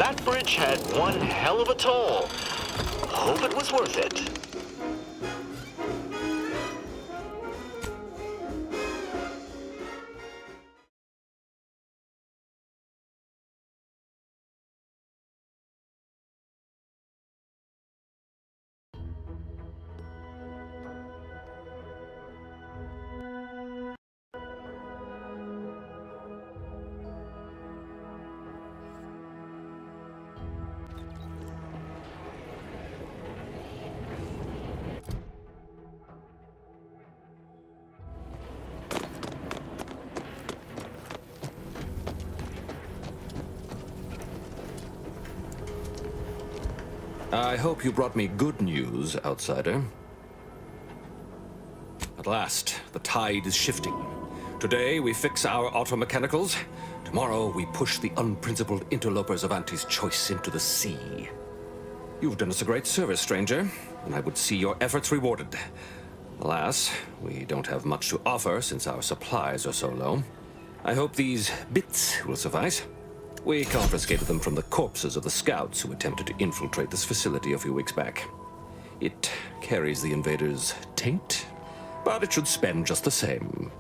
That bridge had one hell of a toll. Hope it was worth it. I hope you brought me good news, outsider. At last, the tide is shifting. Today, we fix our automechanicals. Tomorrow, we push the unprincipled interlopers of Auntie's choice into the sea. You've done us a great service, stranger, and I would see your efforts rewarded. Alas, we don't have much to offer since our supplies are so low. I hope these bits will suffice. We confiscated them from the corpses of the scouts who attempted to infiltrate this facility a few weeks back. It carries the invaders' taint, but it should spend just the same.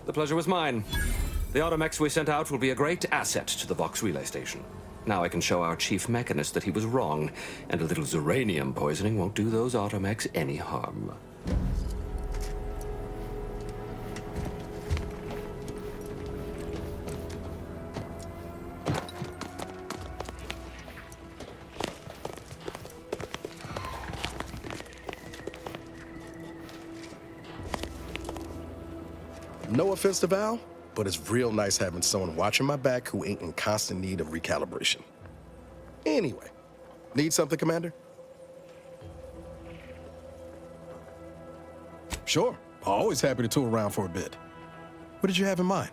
The pleasure was mine. The automechs we sent out will be a great asset to the Vox relay station. Now I can show our chief mechanist that he was wrong, and a little uranium poisoning won't do those automechs any harm. No offense to Val, but it's real nice having someone watching my back who ain't in constant need of recalibration. Anyway, need something, Commander? Sure, always happy to tour around for a bit. What did you have in mind?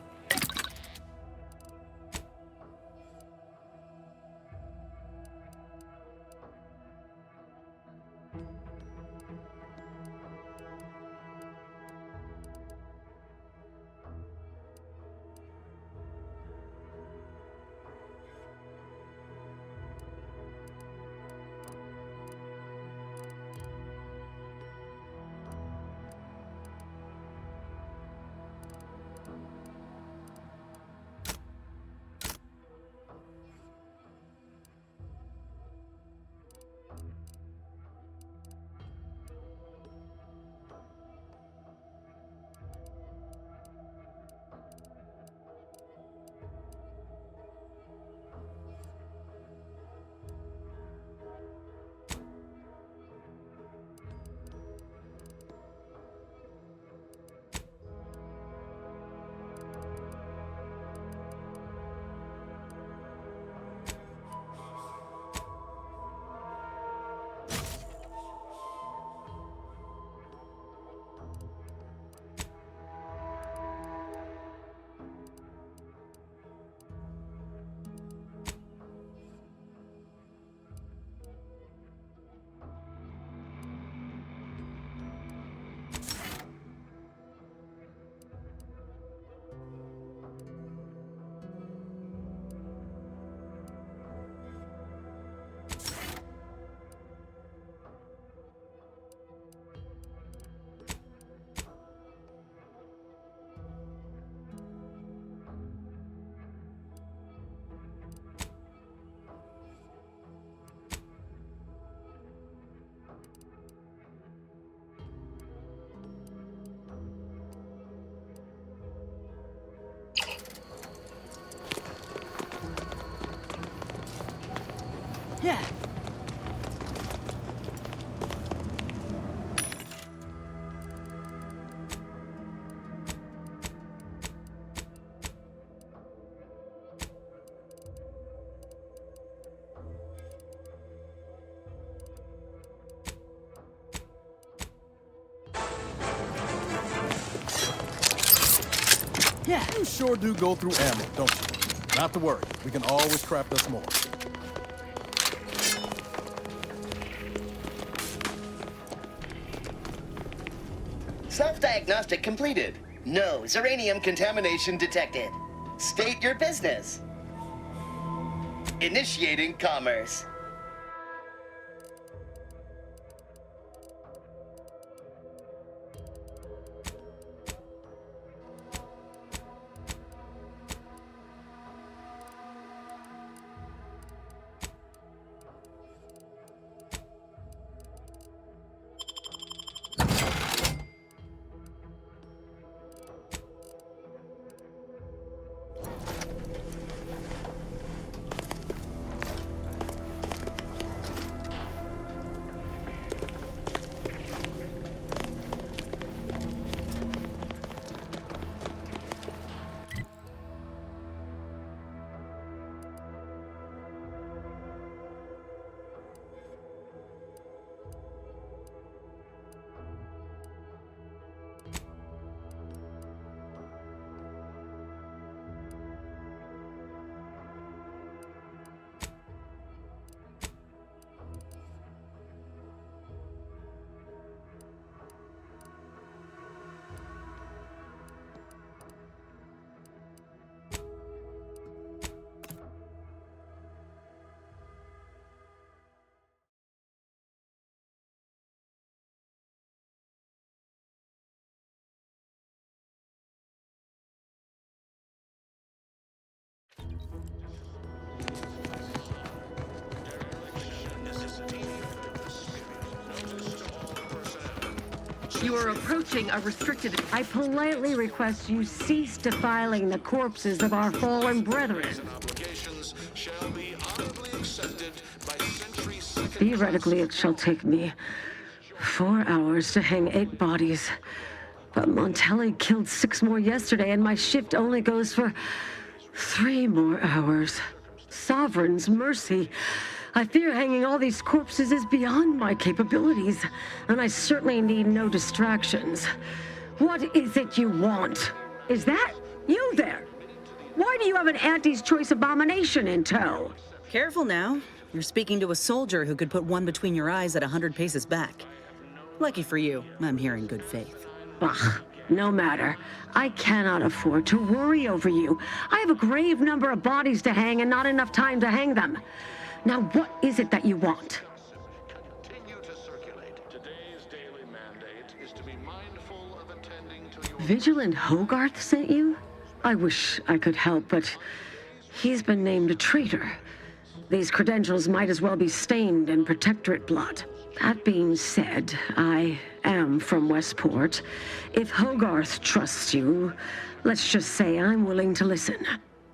Yeah. Yeah. You sure do go through ammo, don't you? Not to worry, we can always craft us more. Self-diagnostic completed. No uranium contamination detected. State your business. Initiating commerce. You are approaching a restricted... I politely request you cease defiling the corpses of our fallen brethren. Theoretically, it shall take me 4 hours to hang 8 bodies. But Montelli killed 6 more yesterday, and my shift only goes for 3 more hours. Sovereign's mercy. I fear hanging all these corpses is beyond my capabilities, and I certainly need no distractions. What is it you want? Is that you there? Why do you have an Auntie's Choice abomination in tow? Careful now. You're speaking to a soldier who could put one between your eyes at 100 paces back. Lucky for you, I'm here in good faith. Bah, no matter. I cannot afford to worry over you. I have a grave number of bodies to hang and not enough time to hang them. Now, what is it that you want? Vigilant Hogarth sent you? I wish I could help, but he's been named a traitor. These credentials might as well be stained in Protectorate blood. That being said, I am from Westport. If Hogarth trusts you, let's just say I'm willing to listen.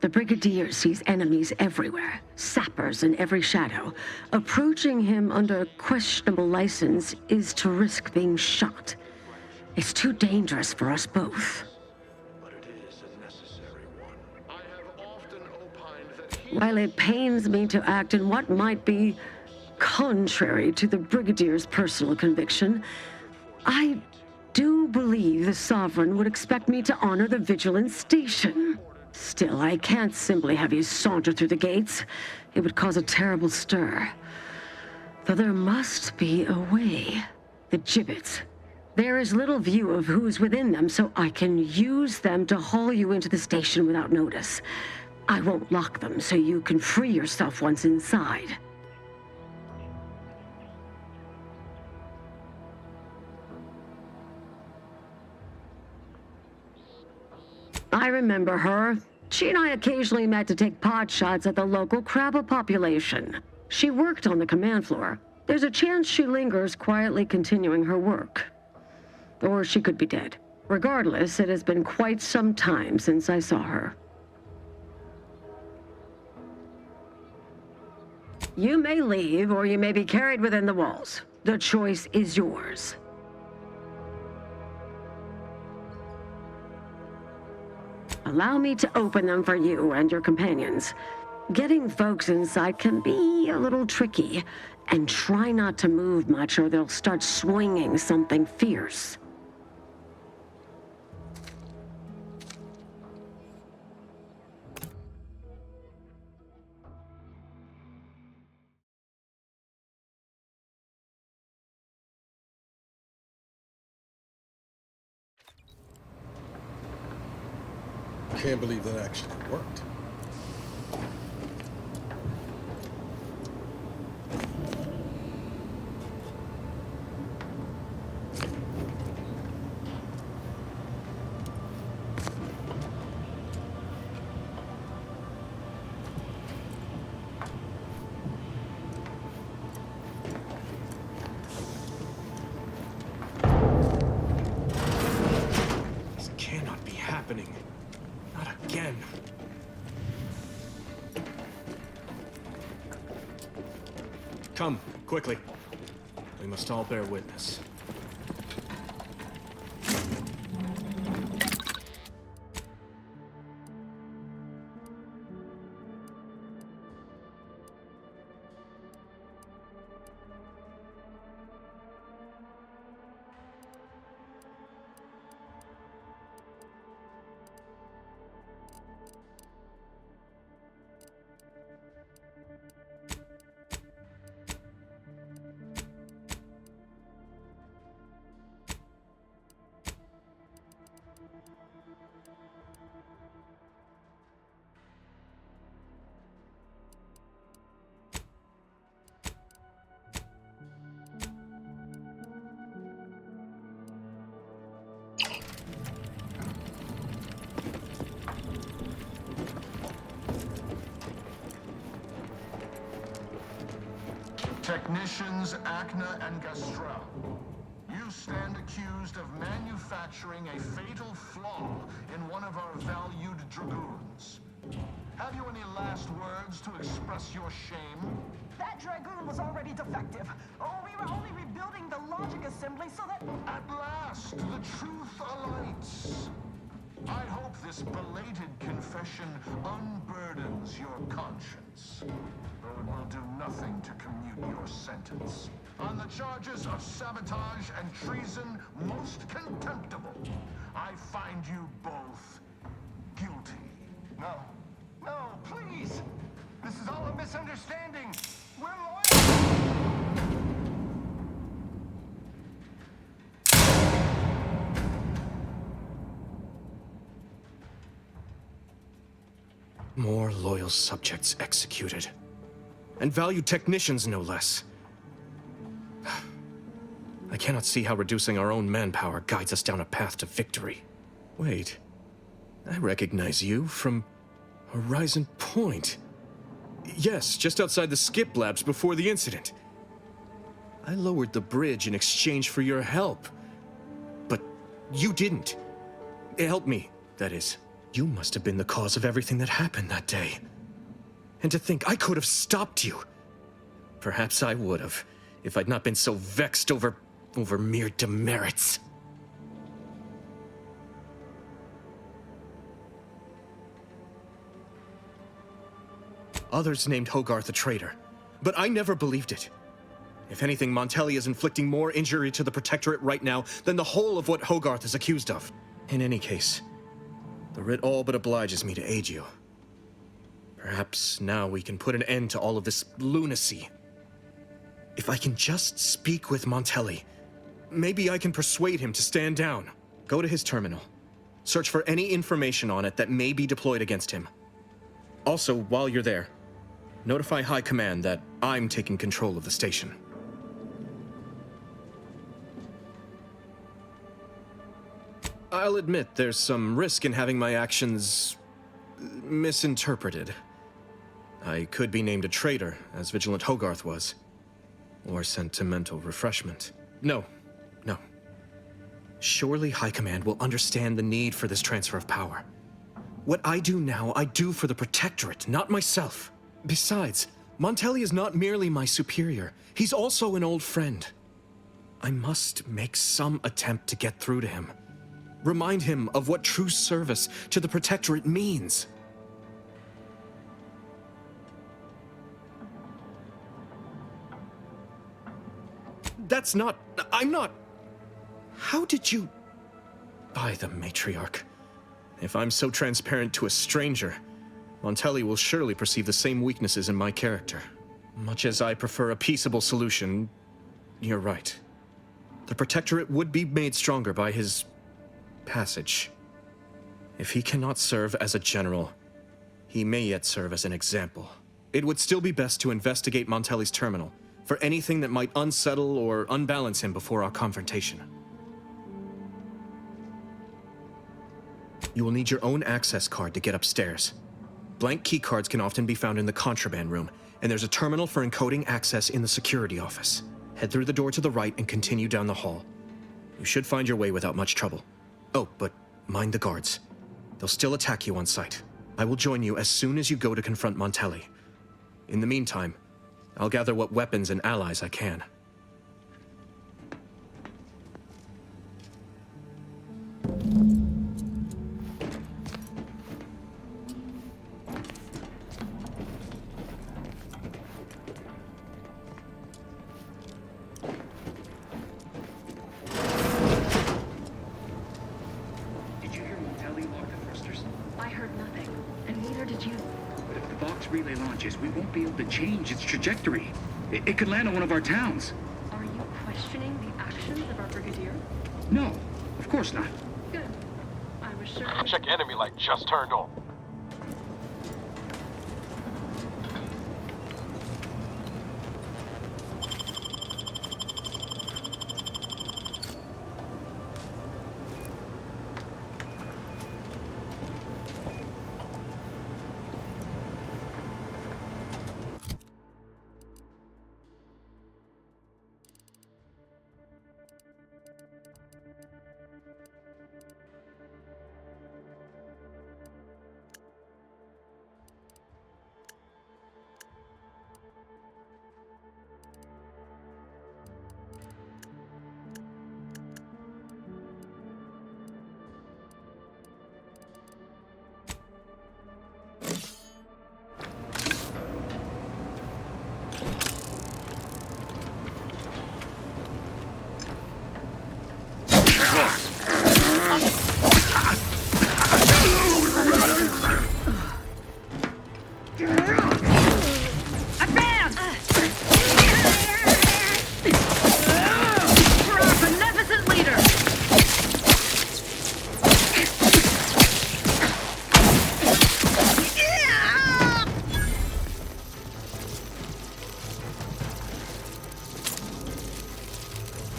The Brigadier sees enemies everywhere, sappers in every shadow. Approaching him under questionable license is to risk being shot. It's too dangerous for us both. But it is a necessary one. I have often opined that While it pains me to act in what might be contrary to the Brigadier's personal conviction, I do believe the Sovereign would expect me to honor the Vigilance Station. Still, I can't simply have you saunter through the gates. It would cause a terrible stir. Though there must be a way. The gibbets. There is little view of who's within them, so I can use them to haul you into the station without notice. I won't lock them, so you can free yourself once inside. I remember her. She and I occasionally met to take pot shots at the local crabba population. She worked on the command floor. There's a chance she lingers, quietly continuing her work. Or she could be dead. Regardless, it has been quite some time since I saw her. You may leave, or you may be carried within the walls. The choice is yours. Allow me to open them for you and your companions. Getting folks inside can be a little tricky, and try not to move much or they'll start swinging something fierce. Can't believe that actually worked. happening. Not again. Come, quickly. We must all bear witness. Technicians Acna and Gastrell, you stand accused of manufacturing a fatal flaw in one of our valued dragoons. Have you any last words to express your shame? That Dragoon was already defective. Oh, we were only rebuilding the logic assembly so that... At last, the truth alights. I hope this belated confession unburdens your conscience, though it will do nothing to commute your sentence. On the charges of sabotage and treason most contemptible, I find you both guilty. No. No, please! This is all a misunderstanding. We're loyal! More loyal subjects executed. And valued technicians, no less. I cannot see how reducing our own manpower guides us down a path to victory. Wait. I recognize you from Horizon Point. Yes, just outside the skip labs before the incident. I lowered the bridge in exchange for your help. But you didn't. Help me, that is. You must have been the cause of everything that happened that day. And to think I could have stopped you. Perhaps I would have, if I'd not been so vexed over mere demerits. Others named Hogarth a traitor, but I never believed it. If anything, Montelli is inflicting more injury to the Protectorate right now than the whole of what Hogarth is accused of. In any case, the writ all but obliges me to aid you. Perhaps now we can put an end to all of this lunacy. If I can just speak with Montelli, maybe I can persuade him to stand down. Go to his terminal. Search for any information on it that may be deployed against him. Also, while you're there, notify High Command that I'm taking control of the station. I'll admit there's some risk in having my actions misinterpreted. I could be named a traitor, as Vigilant Hogarth was. Or sent to mental refreshment. No. Surely High Command will understand the need for this transfer of power. What I do now, I do for the Protectorate, not myself. Besides, Montelli is not merely my superior. He's also an old friend. I must make some attempt to get through to him. Remind him of what true service to the Protectorate means. I'm not... How did you... By the Matriarch. If I'm so transparent to a stranger, Montelli will surely perceive the same weaknesses in my character. Much as I prefer a peaceable solution, you're right. The Protectorate would be made stronger by his passage. If he cannot serve as a general, he may yet serve as an example. It would still be best to investigate Montelli's terminal for anything that might unsettle or unbalance him before our confrontation. You will need your own access card to get upstairs. Blank keycards can often be found in the contraband room, and there's a terminal for encoding access in the security office. Head through the door to the right and continue down the hall. You should find your way without much trouble. Oh, but mind the guards. They'll still attack you on sight. I will join you as soon as you go to confront Montelli. In the meantime, I'll gather what weapons and allies I can. Did you hear Montelli lock the thrusters? I heard nothing, and neither did you. But if the box relay launches, we won't be able to change its trajectory. It could land on one of our towns. Are you questioning the actions of our brigadier? No, of course not. Good. I was sure. Check enemy light just turned on.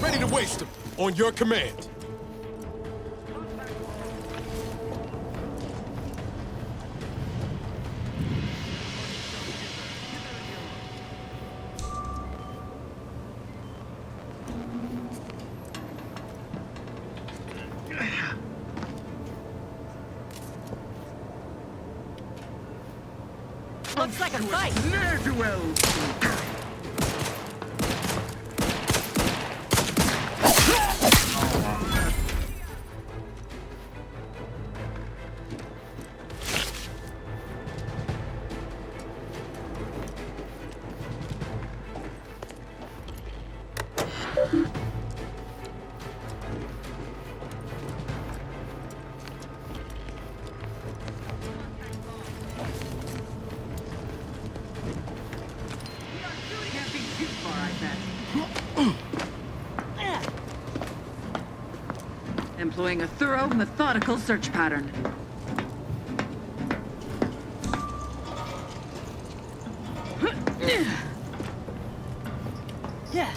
Ready to waste them. On your command. Looks like a fight. Employing a thorough, methodical search pattern. Yeah.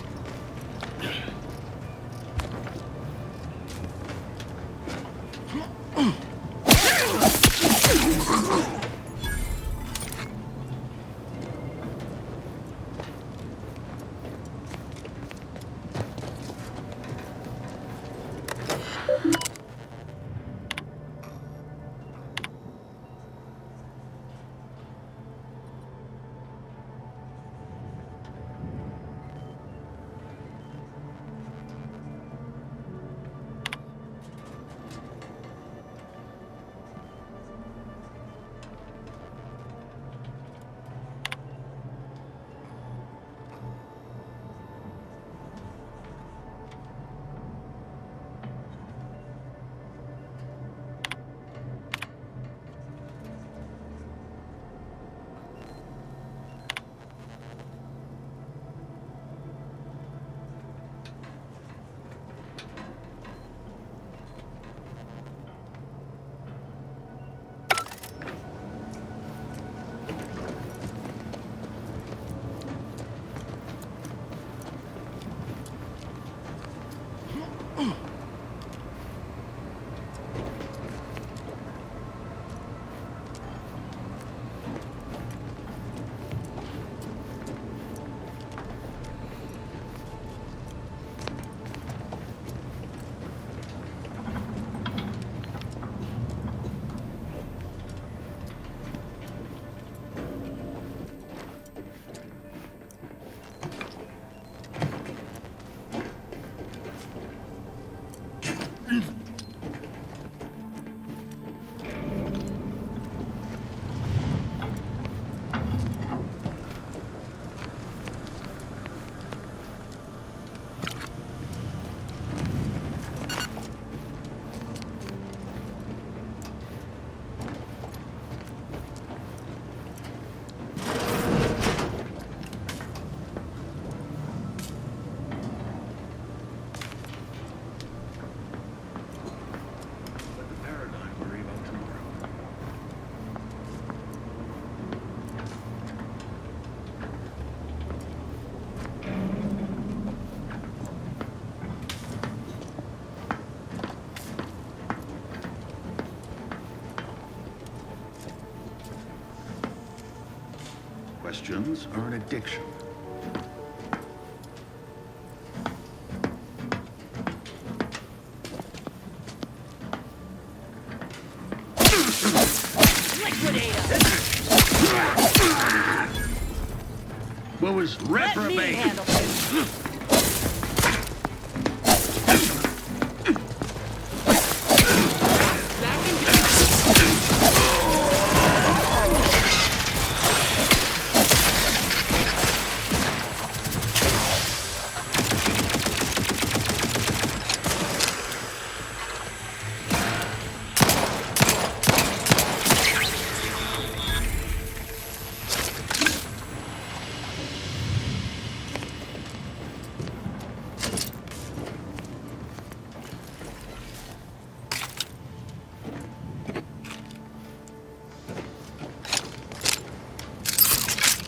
questions are an addiction. What was reprobate?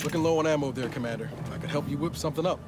Looking low on ammo there, Commander. I could help you whip something up.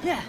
Yeah.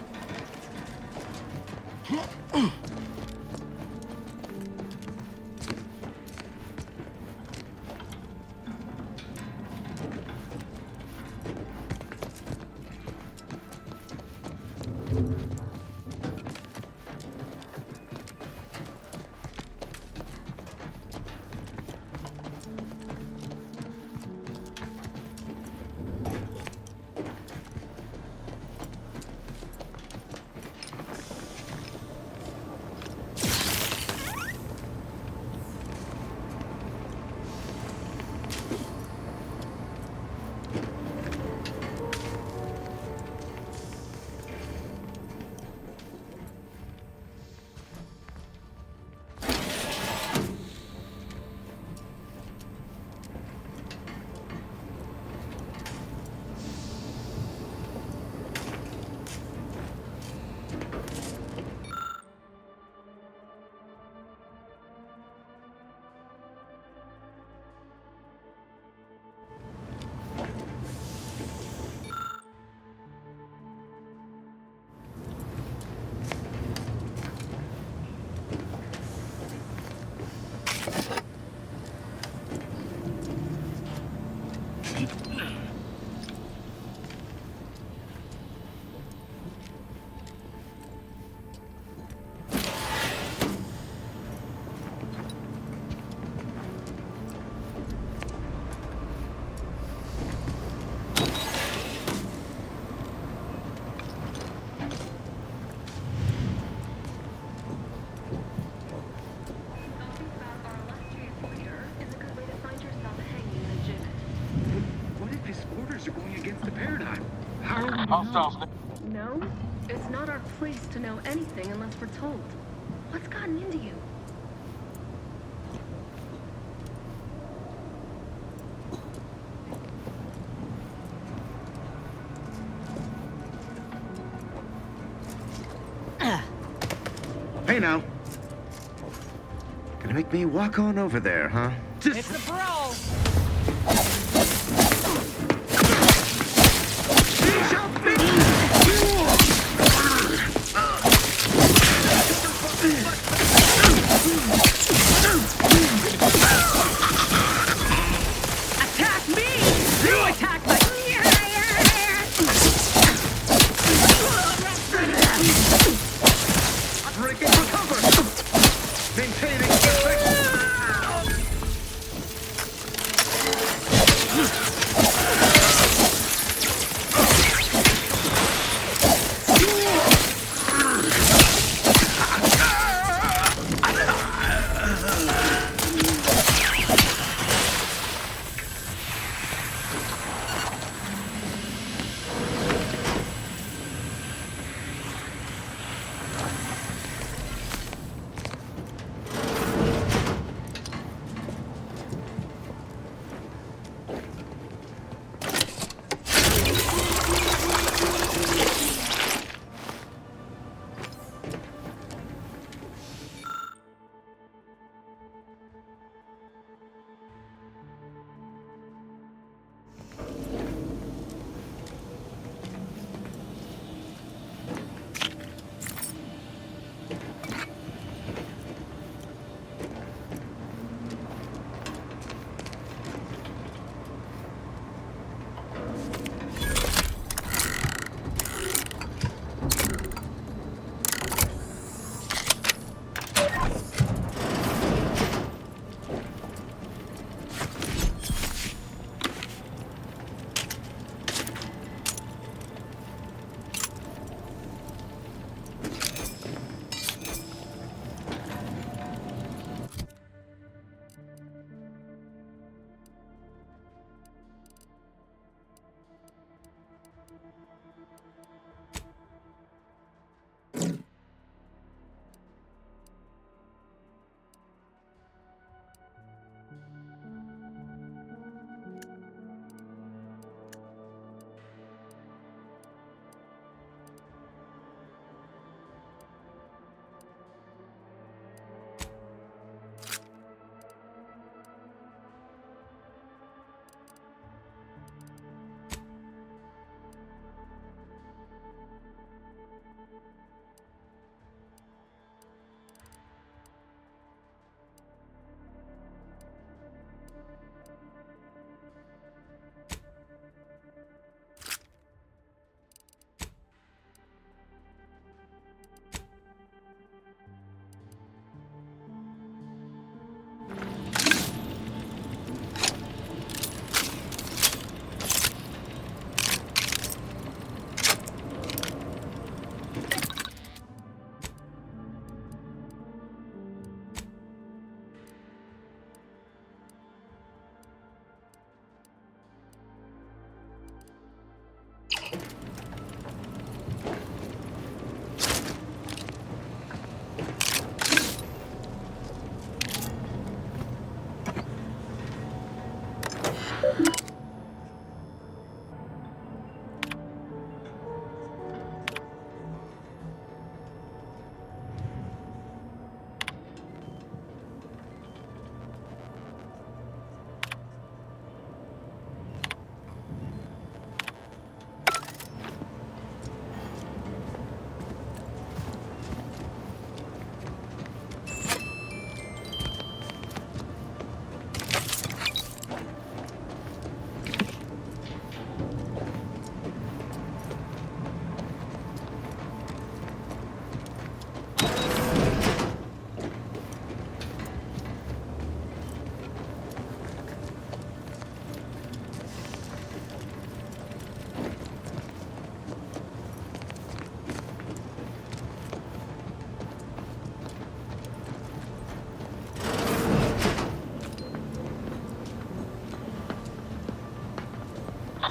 against the paradigm. How are we to Hostiles. No, it's not our place to know anything unless we're told. What's gotten into you? Hey now. Gonna make me walk on over there, huh? It's the brawl! Attack me! You attack me! Breaking for cover! Maintaining perfection!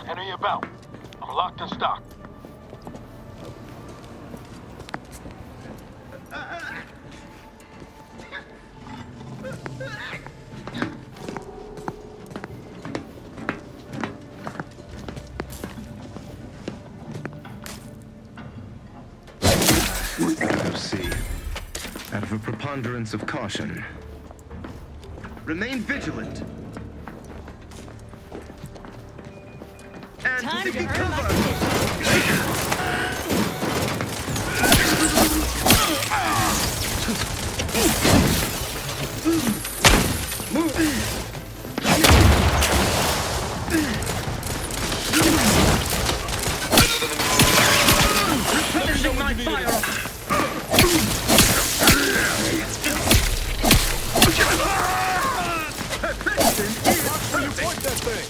Enemy about. Locked and stocked. See, out of a preponderance of caution. Remain vigilant. And Time to taking earn my replenishing my fire. Watch where you point that thing.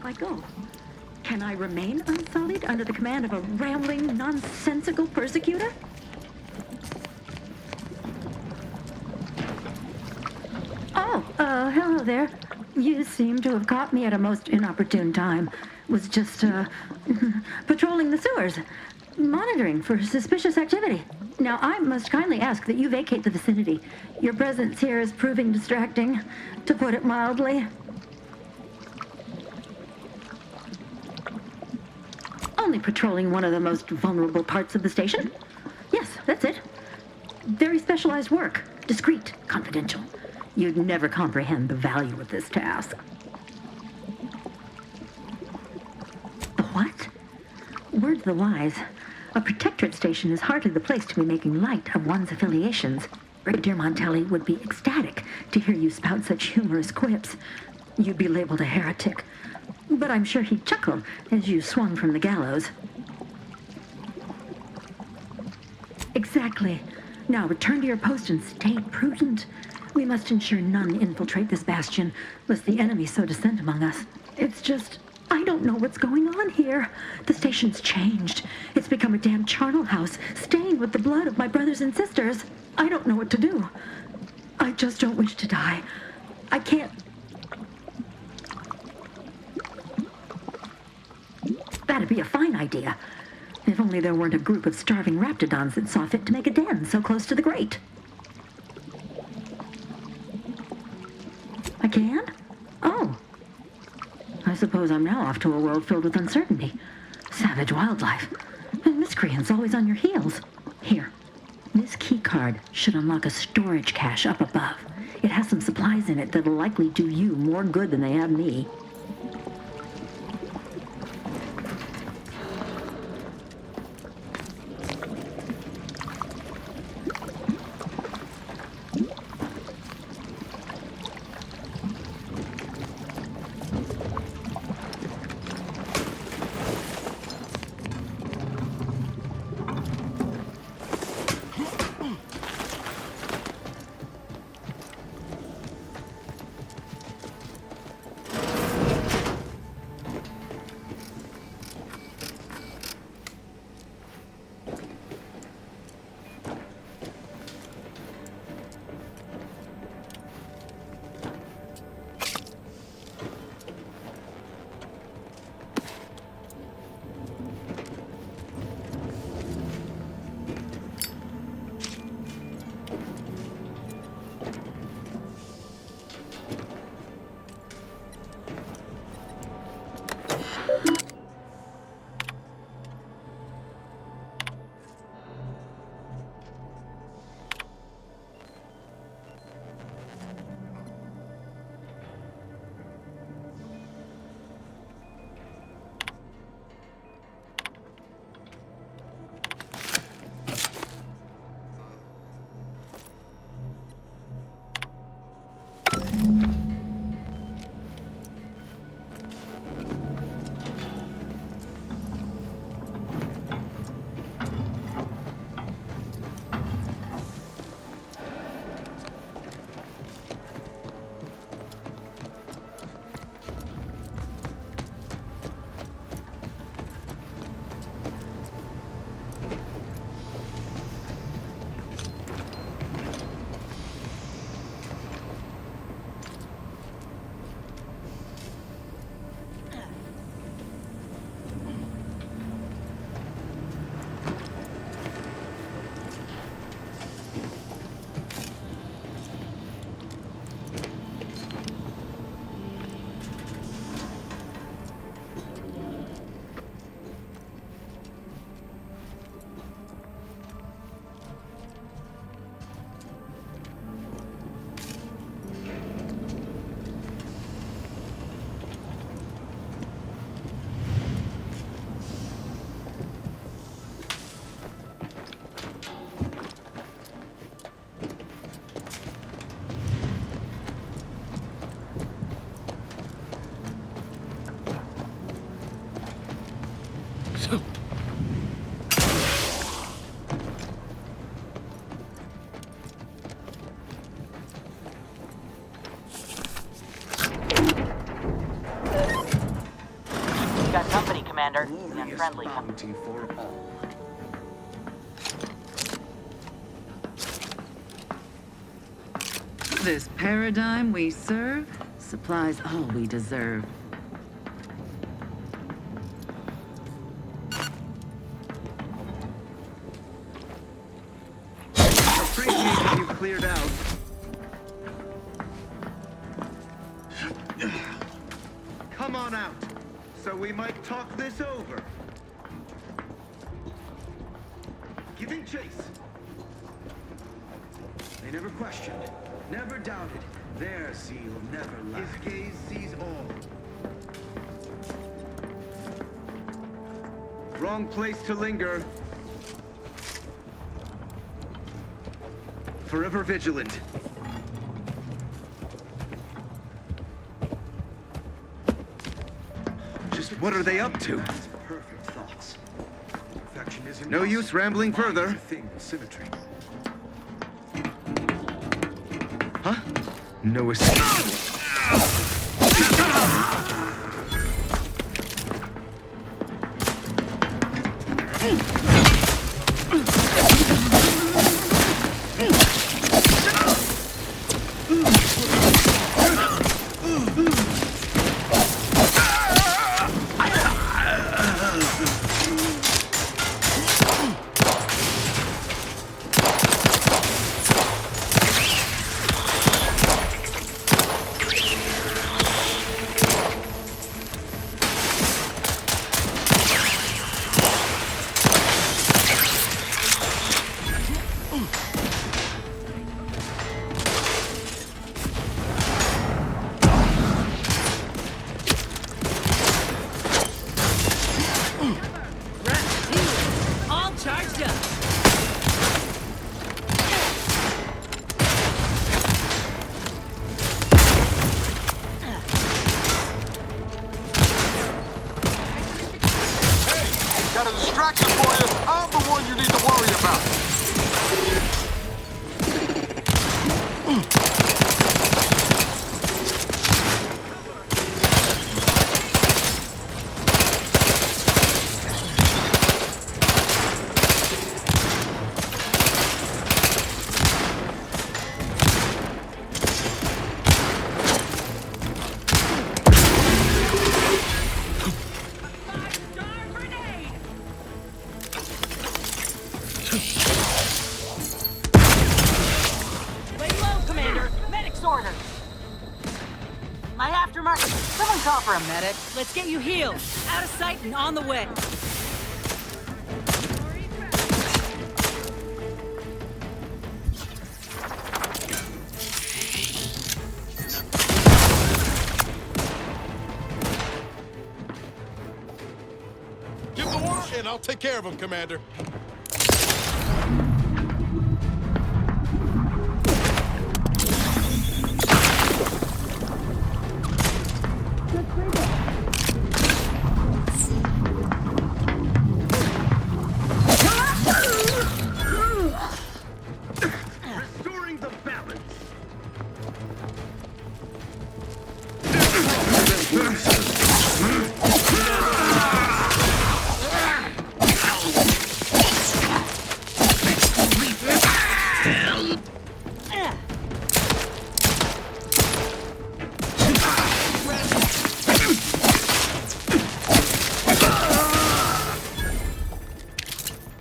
I go? Can I remain unsullied under the command of a rambling, nonsensical persecutor? Oh, hello there. You seem to have caught me at a most inopportune time. Was just, patrolling the sewers, monitoring for suspicious activity. Now, I must kindly ask that you vacate the vicinity. Your presence here is proving distracting, to put it mildly. Only patrolling one of the most vulnerable parts of the station. Yes, that's it. Very specialized work. Discreet, confidential. You'd never comprehend the value of this task. The what? Word to the wise. A protectorate station is hardly the place to be making light of one's affiliations. Brigadier Montelli would be ecstatic to hear you spout such humorous quips. You'd be labeled a heretic. But I'm sure he'd chuckle as you swung from the gallows. Exactly. Now return to your post and stay prudent. We must ensure none infiltrate this bastion, lest the enemy so descend among us. It's just, I don't know what's going on here. The station's changed. It's become a damn charnel house, stained with the blood of my brothers and sisters. I don't know what to do. I just don't wish to die. I can't... That'd be a fine idea. If only there weren't a group of starving raptidons that saw fit to make a den so close to the grate. I can? Oh. I suppose I'm now off to a world filled with uncertainty. Savage wildlife. And miscreants always on your heels. Here. This key card should unlock a storage cache up above. It has some supplies in it that'll likely do you more good than they have me. Commander. The unfriendly bounty for all. This paradigm we serve supplies all we deserve. Appreciate you cleared out. Come on out, so we might talk this over. Giving chase. They never questioned, never doubted. Their zeal never lacked. His gaze sees all. Wrong place to linger. Forever vigilant. Just what are they up to? Perfect thoughts. Perfection is No use rambling further. Thing with symmetry. Huh? No escape. all charged up. Got a distraction for you. I'm the one you need to worry about. Lay low, Commander. Medic's ordered. My aftermarket. Someone call for a medic. Let's get you healed. Out of sight and on the way. Give the order, and I'll take care of him, Commander. Restoring the balance.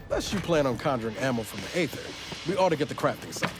Unless you plan on conjuring ammo from the Aether, we ought to get the crafting set.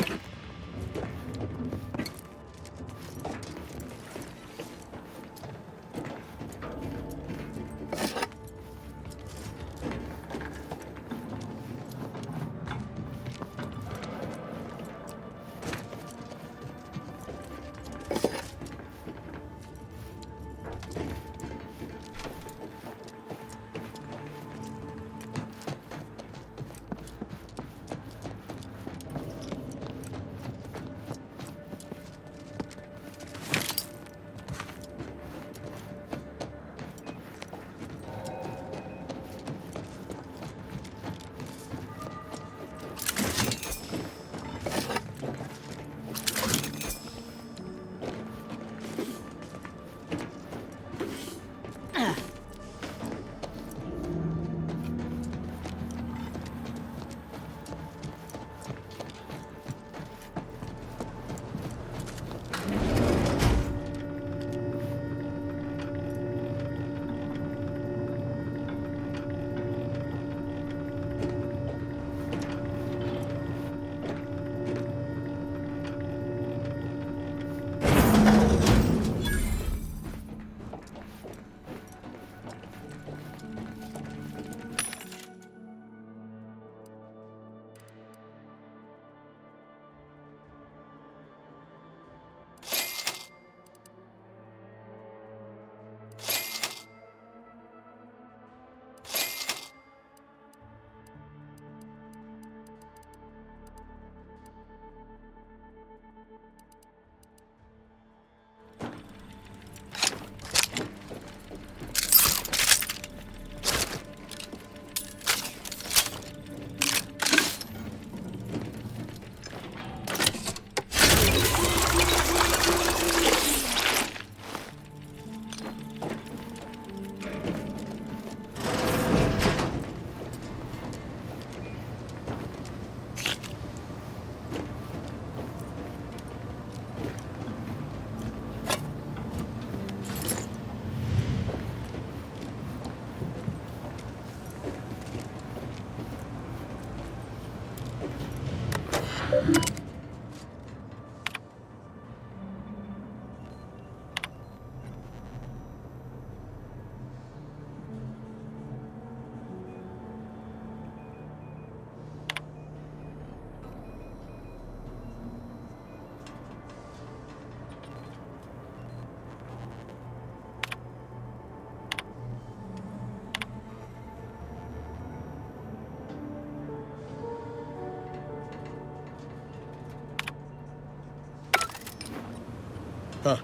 Huh.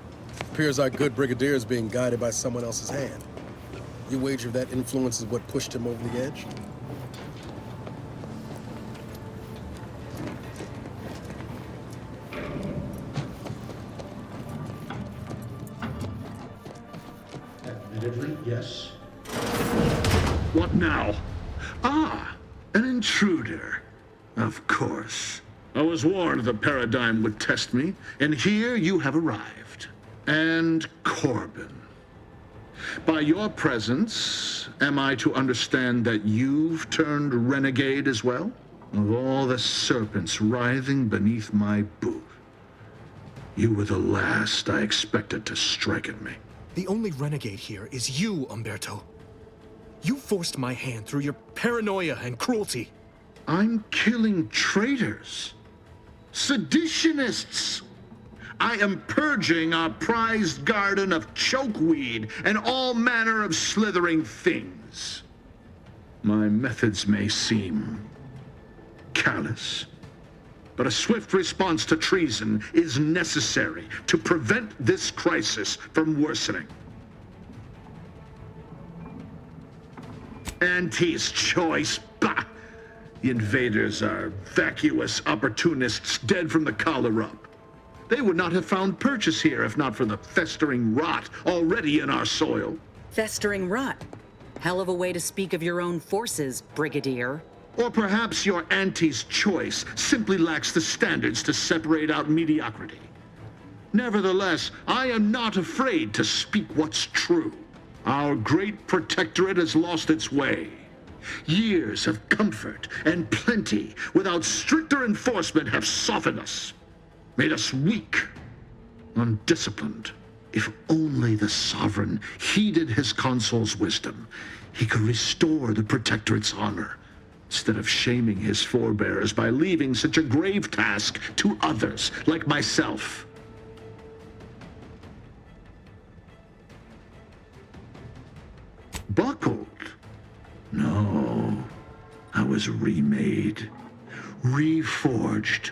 Appears our good brigadier is being guided by someone else's hand. You wager that influence is what pushed him over the edge? Admittedly, yes. What now? Ah, an intruder. Of course. I was warned the paradigm would test me, and here you have arrived. And Corbin. By your presence, am I to understand that you've turned renegade as well? Of all the serpents writhing beneath my boot, you were the last I expected to strike at me. The only renegade here is you, Umberto. You forced my hand through your paranoia and cruelty. I'm killing traitors, seditionists. I am purging our prized garden of chokeweed and all manner of slithering things. My methods may seem callous, but a swift response to treason is necessary to prevent this crisis from worsening. Auntie's choice, bah! The invaders are vacuous opportunists dead from the collar up. They would not have found purchase here if not for the festering rot already in our soil. Festering rot? Hell of a way to speak of your own forces, Brigadier. Or perhaps your auntie's choice simply lacks the standards to separate out mediocrity. Nevertheless, I am not afraid to speak what's true. Our great protectorate has lost its way. Years of comfort and plenty without stricter enforcement have softened us, made us weak, undisciplined. If only the Sovereign heeded his consul's wisdom, he could restore the Protectorate's honor, instead of shaming his forebears by leaving such a grave task to others like myself. Buckled? No, I was remade, reforged.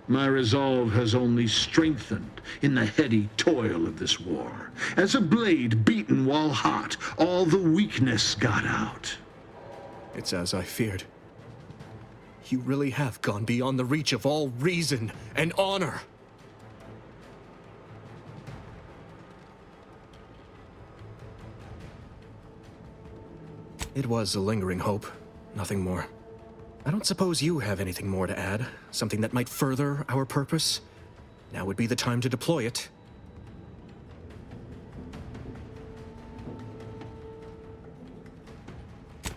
My resolve has only strengthened in the heady toil of this war. As a blade beaten while hot, all the weakness got out. It's as I feared. You really have gone beyond the reach of all reason and honor. It was a lingering hope, nothing more. I don't suppose you have anything more to add? Something that might further our purpose? Now would be the time to deploy it.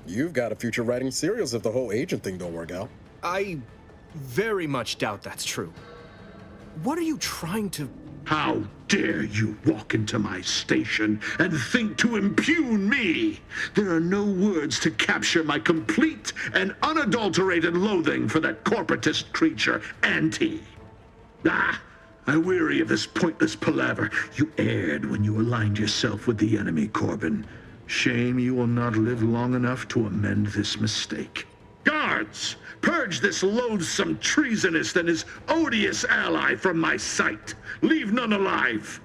You've got a future writing serials if the whole agent thing don't work out. I very much doubt that's true. What are you trying to... How dare you walk into my station and think to impugn me? There are no words to capture my complete and unadulterated loathing for that corporatist creature, Auntie. Ah, I weary of this pointless palaver. You erred when you aligned yourself with the enemy, Corbin. Shame you will not live long enough to amend this mistake. Guards, purge this loathsome treasonist and his odious ally from my sight. Leave none alive.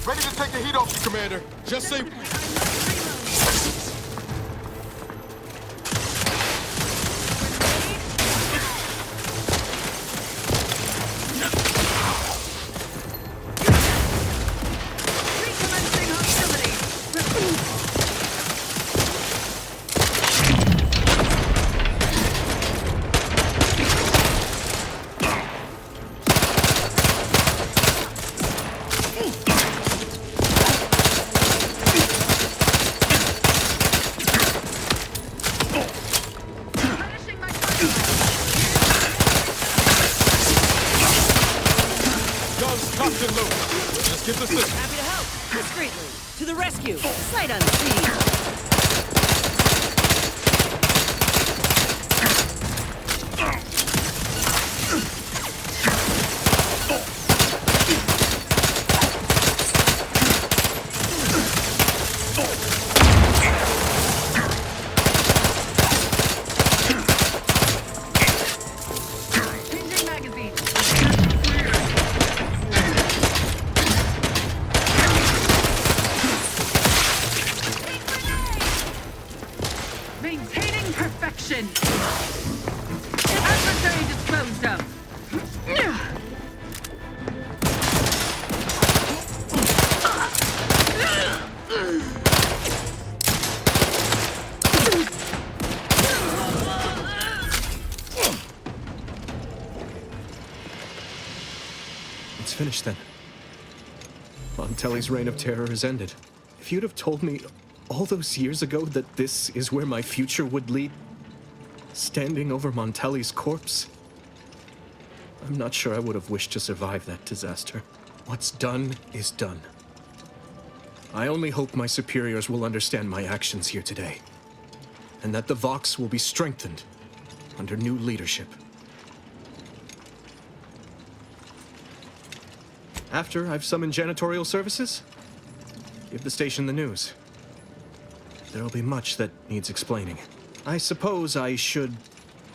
Ready to take the heat off you, Commander. Just say... see. Changing magazine. Maintaining perfection. Adversary disposed of. It's finished then. Montelli's reign of terror has ended. If you'd have told me all those years ago that this is where my future would lead, standing over Montelli's corpse, I'm not sure I would have wished to survive that disaster. What's done is done. I only hope my superiors will understand my actions here today, and that the Vox will be strengthened under new leadership. After I've summoned janitorial services, give the station the news. There'll be much that needs explaining. I suppose I should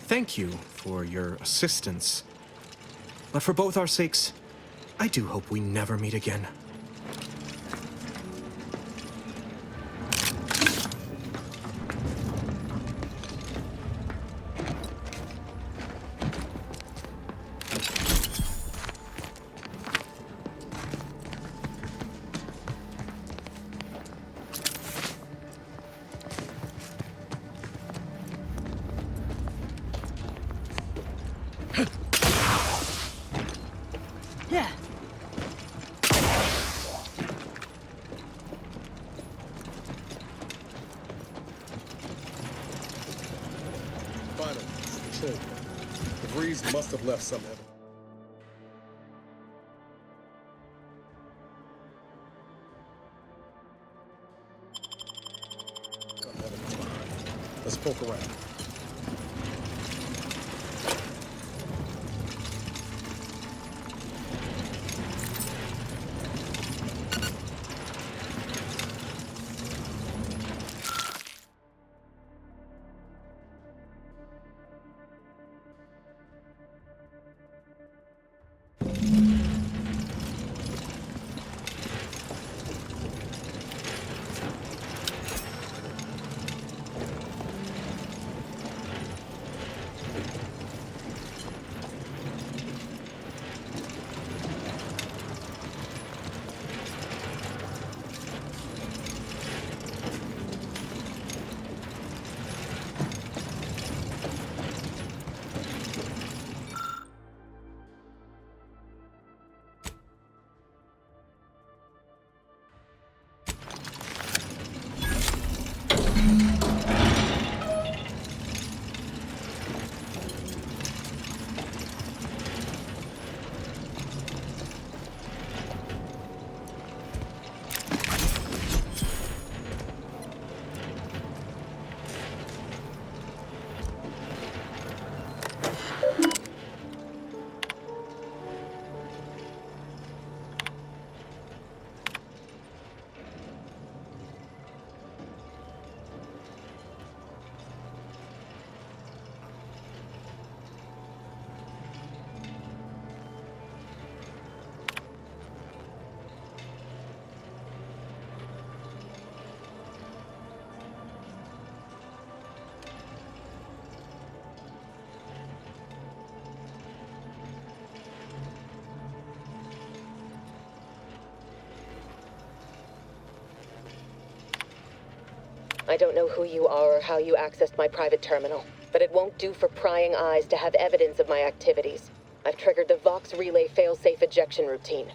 thank you for your assistance. But for both our sakes, I do hope we never meet again. Yeah. Finally, chill. The breeze must have left some evidence. Let's poke around. I don't know who you are or how you accessed my private terminal, but it won't do for prying eyes to have evidence of my activities. I've triggered the Vox Relay failsafe ejection routine.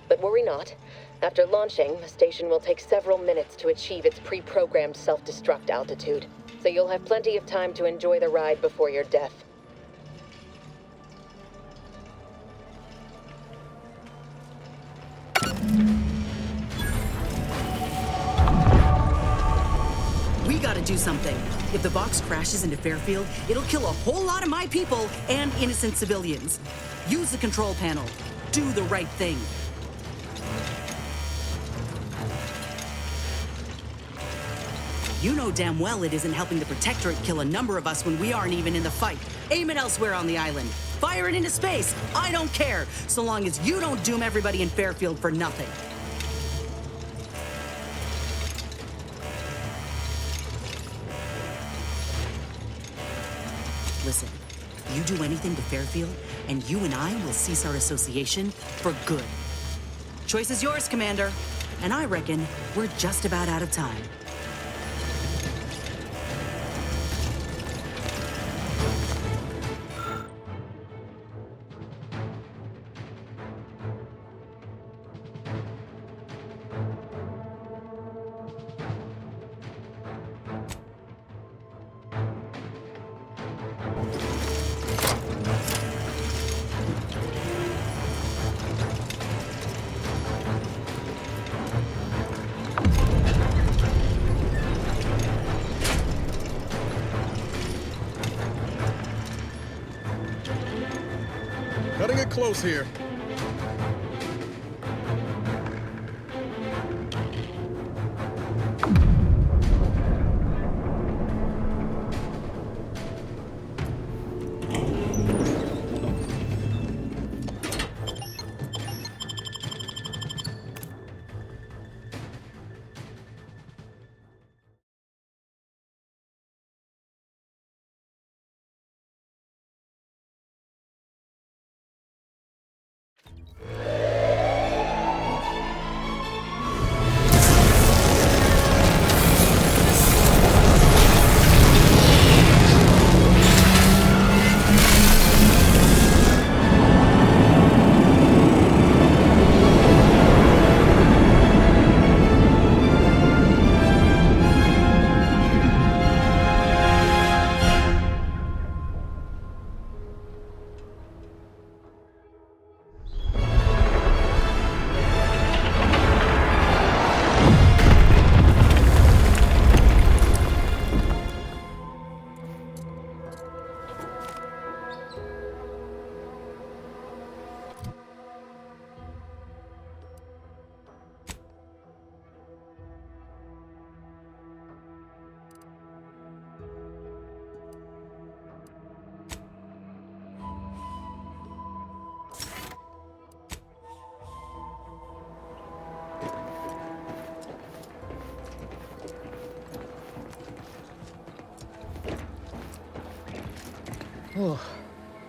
But worry not. After launching, the station will take several minutes to achieve its pre-programmed self-destruct altitude, so you'll have plenty of time to enjoy the ride before your death. We gotta do something. If the Vox crashes into Fairfield, it'll kill a whole lot of my people and innocent civilians. Use the control panel. Do the right thing. You know damn well it isn't helping the Protectorate kill a number of us when we aren't even in the fight. Aim it elsewhere on the island. Fire it into space. I don't care, so long as you don't doom everybody in Fairfield for nothing. Listen, you do anything to Fairfield, and you and I will cease our association for good. Choice is yours, Commander. And I reckon we're just about out of time. Cutting it close here.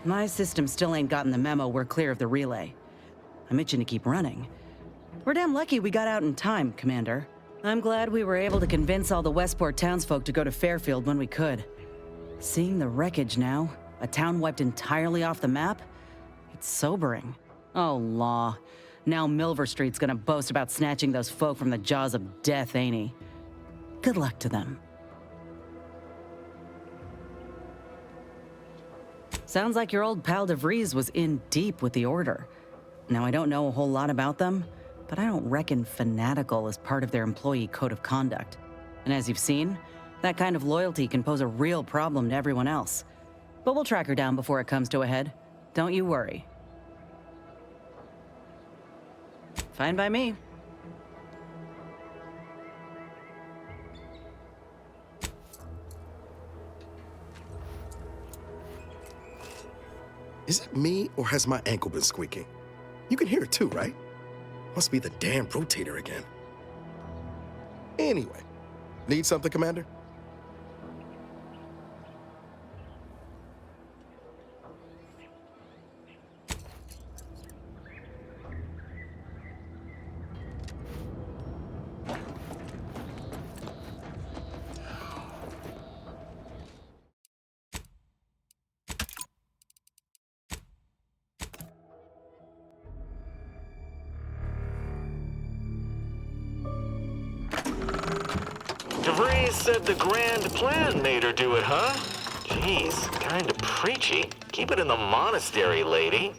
My system still ain't gotten the memo we're clear of the relay. I'm itching to keep running. We're damn lucky we got out in time, Commander. I'm glad we were able to convince all the Westport townsfolk to go to Fairfield when we could. Seeing the wreckage now, a town wiped entirely off the map, it's sobering. Oh, law. Now Milver Street's gonna boast about snatching those folk from the jaws of death, ain't he? Good luck to them. Sounds like your old pal DeVries was in deep with the Order. Now, I don't know a whole lot about them, but I don't reckon fanatical is part of their employee code of conduct. And as you've seen, that kind of loyalty can pose a real problem to everyone else. But we'll track her down before it comes to a head. Don't you worry. Fine by me. Is it me, or has my ankle been squeaking? You can hear it too, right? Must be the damn rotator again. Anyway, need something, Commander? DeVries said the grand plan made her do it, huh? Jeez, kinda preachy. Keep it in the monastery, lady.